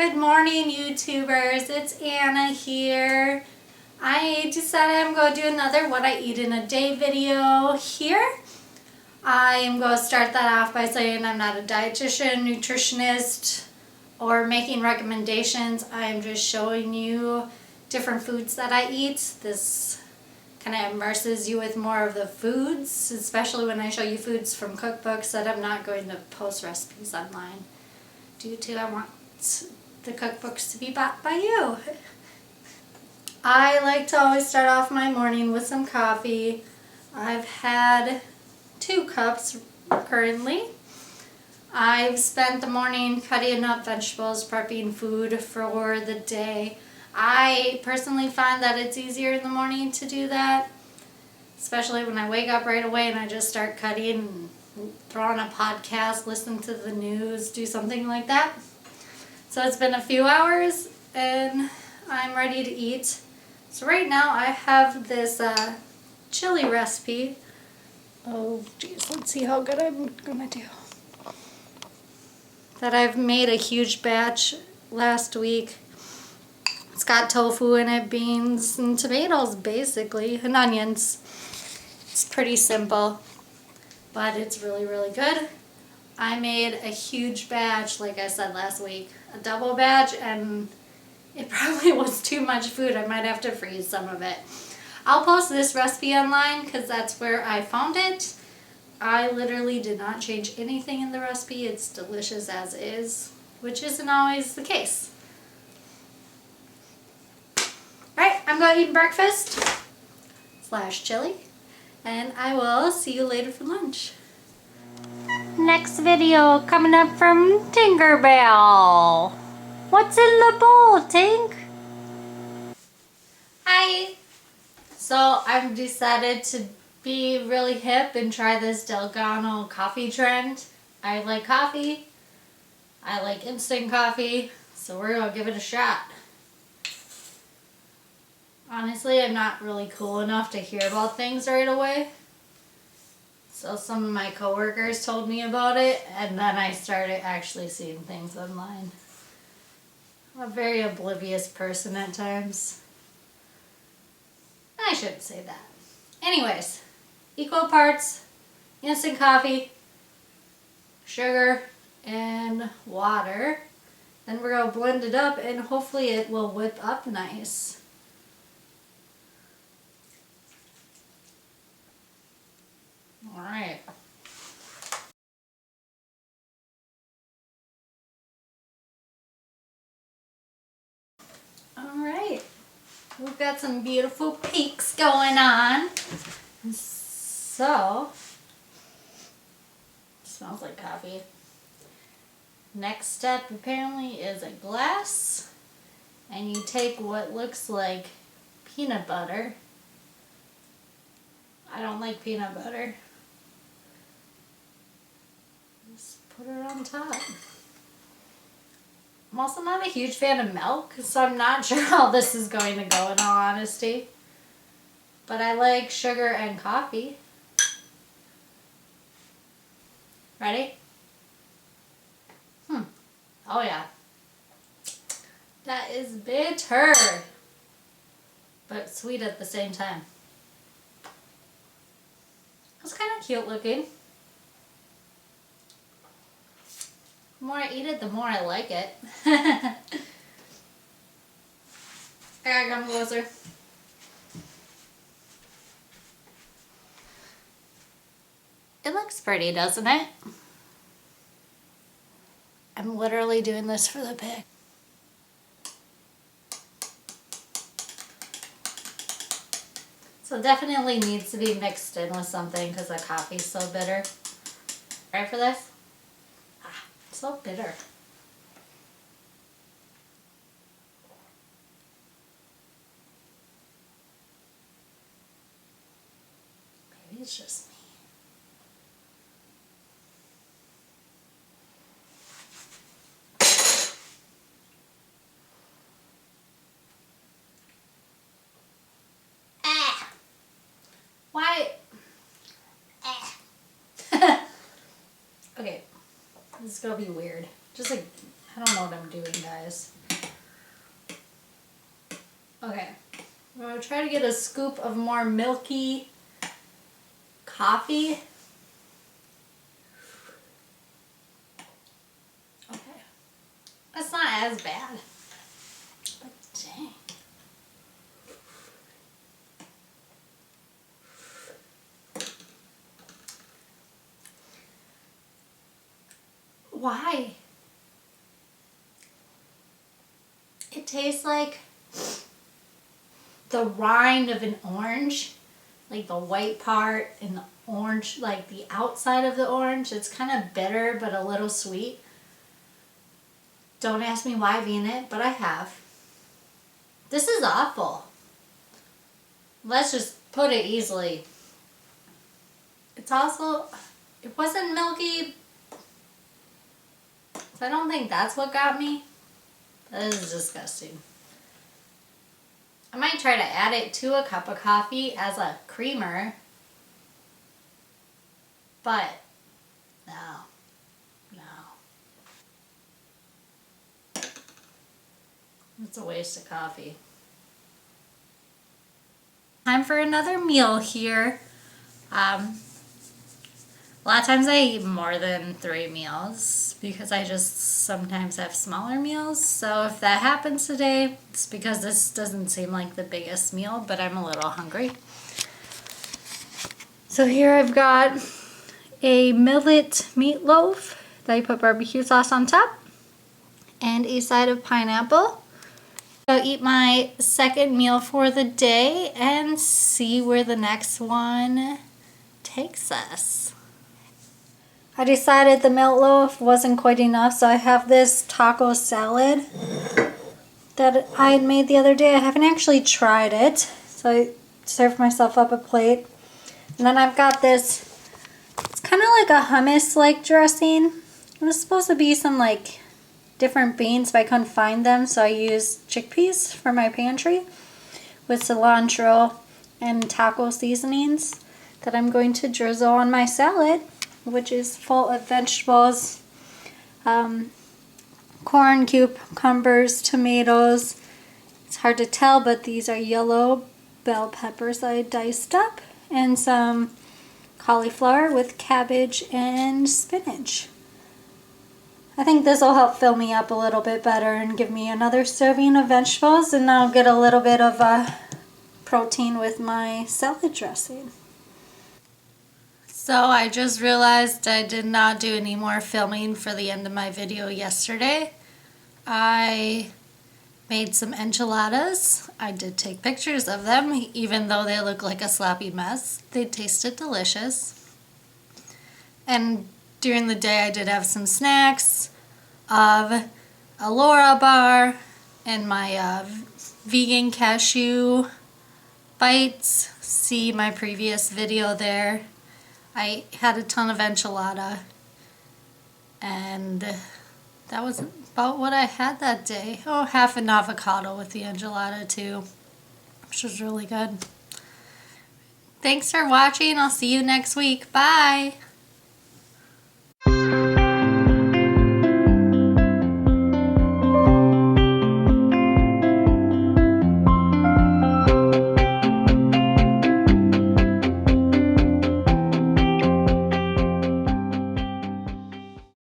Good morning, YouTubers. It's Anna here. I decided I'm going to do another what I eat in a day video here. I am going to start that off by saying I'm not a dietitian, nutritionist, or making recommendations. I'm just showing you different foods that I eat. This kind of immerses you with more of the foods, especially when I show you foods from cookbooks that I'm not going to post recipes online due to I want the cookbooks to be bought by you. I like to always start off my morning with some coffee. I've had 2 cups currently. I've spent the morning cutting up vegetables, prepping food for the day. I personally find that it's easier in the morning to do that, especially when I wake up right away and I just start cutting, throw on a podcast, listen to the news, do something like that. So it's been a few hours and I'm ready to eat. So right now I have this chili recipe. Oh geez, let's see how good I'm gonna do. That I've made a huge batch last week. It's got tofu in it, beans and tomatoes basically, and onions. It's pretty simple, but it's really, really good. I made a huge batch, like I said last week, a double batch, and it probably was too much food. I might have to freeze some of it. I'll post this recipe online because that's where I found it. I literally did not change anything in the recipe. It's delicious as is, which isn't always the case. Alright, I'm going to eat breakfast / chili, and I will see you later for lunch. Next video coming up from Tinkerbell. What's in the bowl, Tink? Hi. So I've decided to be really hip and try this Delgado coffee trend. I like coffee. I like instant coffee. So we're going to give it a shot. Honestly, I'm not really cool enough to hear about things right away. So some of my coworkers told me about it, and then I started actually seeing things online. I'm a very oblivious person at times. I shouldn't say that. Anyways, equal parts instant coffee, sugar, and water. Then we're going to blend it up, and hopefully it will whip up nice. Alright. Alright. We've got some beautiful peaks going on. So, smells like coffee. Next step apparently is a glass. And you take what looks like peanut butter. I don't like peanut butter. Just put it on top. I'm also not a huge fan of milk, so I'm not sure how this is going to go in all honesty. But I like sugar and coffee. Ready? Oh yeah. That is bitter, but sweet at the same time. It's kind of cute looking. The more I eat it, the more I like it. I gotta come closer. It looks pretty, doesn't it? I'm literally doing this for the pic. So it definitely needs to be mixed in with something because the coffee's so bitter. Ready for this? So bitter. Maybe it's just me. Why? Okay. This is gonna be weird. Just like, I don't know what I'm doing, guys. Okay. I'm going to try to get a scoop of more milky coffee. Okay. That's not as bad. But dang. Why? It tastes like the rind of an orange, like the white part and the orange, like the outside of the orange. It's kind of bitter but a little sweet. Don't ask me why I've eaten it, but I have. This is awful. Let's just put it easily. It's also, it wasn't milky, so I don't think that's what got me. This is disgusting. I might try to add it to a cup of coffee as a creamer, but no. It's a waste of coffee. Time for another meal here. A lot of times I eat more than 3 meals because I just sometimes have smaller meals. So if that happens today, it's because this doesn't seem like the biggest meal, but I'm a little hungry. So here I've got a millet meatloaf that I put barbecue sauce on top and a side of pineapple. I'll eat my second meal for the day and see where the next one takes us. I decided the meatloaf wasn't quite enough, so I have this taco salad that I had made the other day. I haven't actually tried it, so I served myself up a plate. And then I've got this, it's kind of like a hummus-like dressing. It was supposed to be some like different beans, but I couldn't find them, so I used chickpeas for my pantry with cilantro and taco seasonings that I'm going to drizzle on my salad, which is full of vegetables, corn, cucumbers, tomatoes. It's hard to tell, but these are yellow bell peppers that I diced up, and some cauliflower with cabbage and spinach. I think this will help fill me up a little bit better and give me another serving of vegetables, and I'll get a little bit of protein with my salad dressing. So I just realized I did not do any more filming for the end of my video yesterday. I made some enchiladas. I did take pictures of them, even though they look like a sloppy mess. They tasted delicious. And during the day I did have some snacks of a Laura bar and my vegan cashew bites. See my previous video there. I had a ton of enchilada, and that was about what I had that day. Oh, half an avocado with the enchilada too, which was really good. Thanks for watching. I'll see you next week. Bye!